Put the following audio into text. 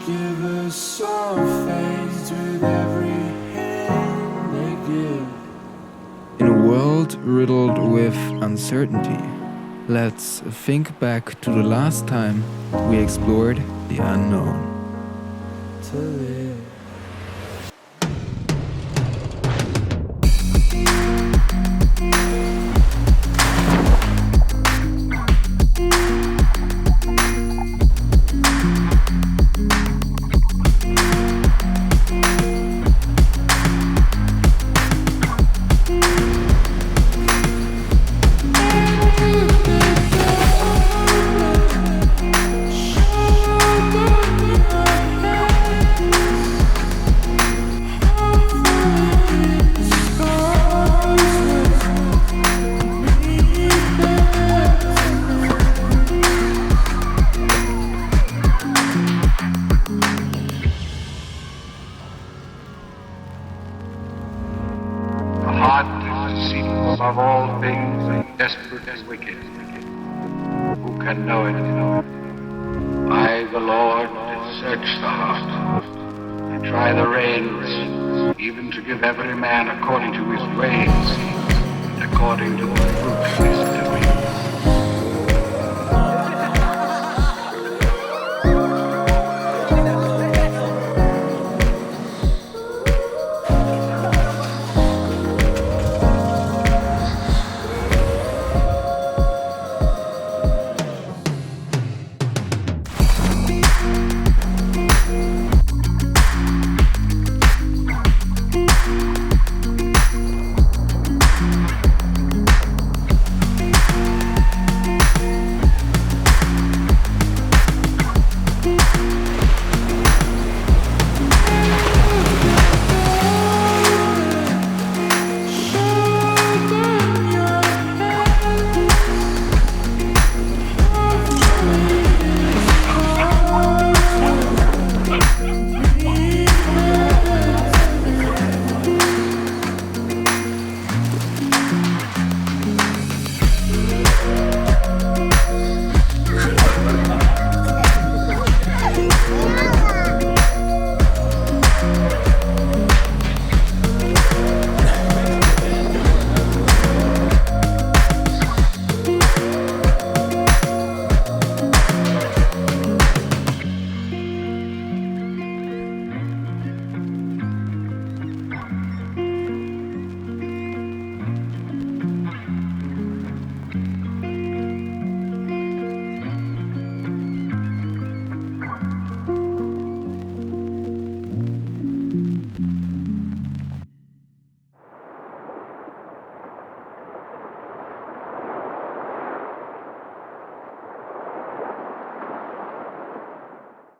give us all fades with every hand they give. In a world riddled with uncertainty, let's think back to the last time we explored the unknown. To live. Above all things and desperately wicked. Who can know it? I, the Lord, search the heart, and try the reins, even to give every man according to his ways, and according to the fruit of his